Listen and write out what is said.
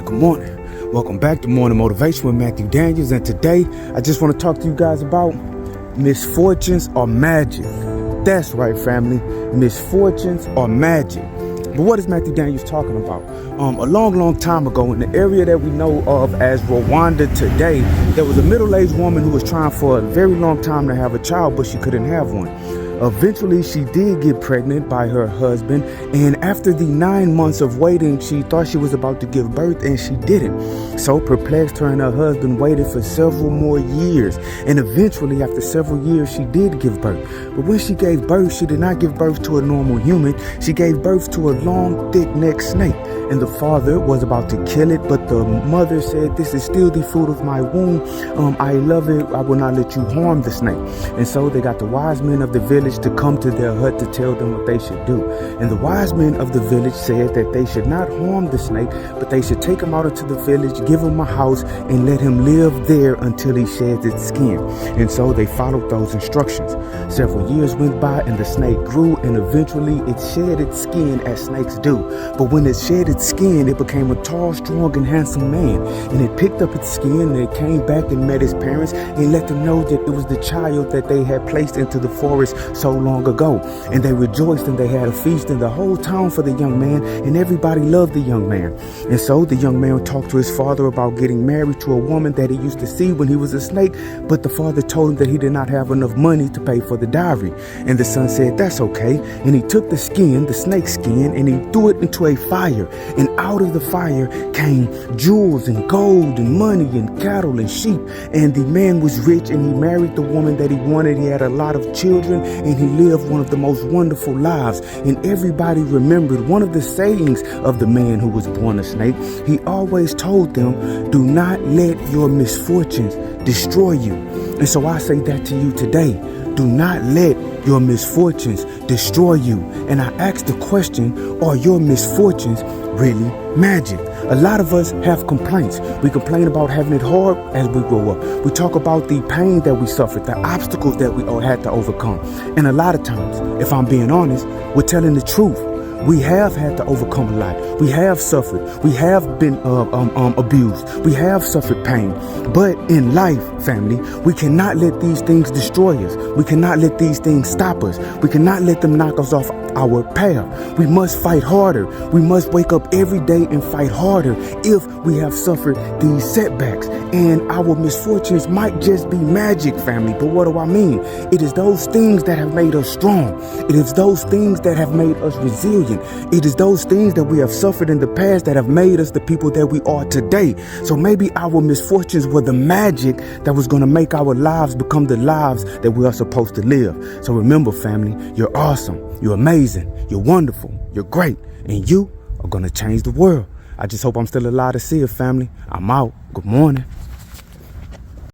Good morning. Welcome back to Morning Motivation with Matthew Daniels. And today, I just want to talk to you guys about misfortunes or magic. That's right, family. Misfortunes or magic. But what is Matthew Daniels talking about? A long time ago, in the area that we know of as Rwanda today, there was a middle-aged woman who was trying for a very long time to have a child, but she couldn't have one. Eventually, she did get pregnant by her husband, and after the 9 months of waiting, she thought she was about to give birth, and she didn't. So perplexed, her and her husband waited for several more years, and eventually, after several years, she did give birth. But when she gave birth, she did not give birth to a normal human. She gave birth to a long, thick-necked snake, and the father was about to kill it, but the mother said, "This is still the fruit of my womb. I love it. I will not let you harm the snake." And so they got the wise men of the village to come to their hut to tell them what they should do. And the wise men of the village said that they should not harm the snake, but they should take him out into the village, give him a house, and let him live there until he sheds its skin. And so they followed those instructions. Several years went by, and the snake grew, and eventually it shed its skin as snakes do. But when it shed its skin, it became a tall, strong, and handsome man. And it picked up its skin, and it came back and met his parents and let them know that it was the child that they had placed into the forest so long ago. And they rejoiced, and they had a feast in the whole town for the young man, and everybody loved the young man. And so the young man talked to his father about getting married to a woman that he used to see when he was a snake, but the father told him that he did not have enough money to pay for the dowry. And the son said, "That's okay." And he took the skin, the snake skin, and he threw it into a fire. And out of the fire came jewels and gold and money and cattle and sheep. And the man was rich, and he married the woman that he wanted. He had a lot of children, and he lived one of the most wonderful lives. And everybody remembered one of the sayings of the man who was born a snake. He always told them, "Do not let your misfortunes destroy you." And so I say that to you today. Do not let your misfortunes destroy you. And I ask the question, are your misfortunes really magic? A lot of us have complaints. We complain about having it hard as we grow up. We talk about the pain that we suffered, the obstacles that we had to overcome. And a lot of times, if I'm being honest, we're telling the truth. We have had to overcome a lot. We have suffered. We have been abused. We have suffered pain. But in life, family, we cannot let these things destroy us. We cannot let these things stop us. We cannot let them knock us off our path. We must fight harder. We must wake up every day and fight harder if we have suffered these setbacks. And our misfortunes might just be magic, family. But what do I mean? It is those things that have made us strong. It is those things that have made us resilient. It is those things that we have suffered in the past that have made us the people that we are today. So maybe our misfortunes were the magic that was going to make our lives become the lives that we are supposed to live. So remember, family, you're awesome. You're amazing. You're wonderful. You're great. And you are going to change the world. I just hope I'm still alive to see it, family. I'm out. Good morning.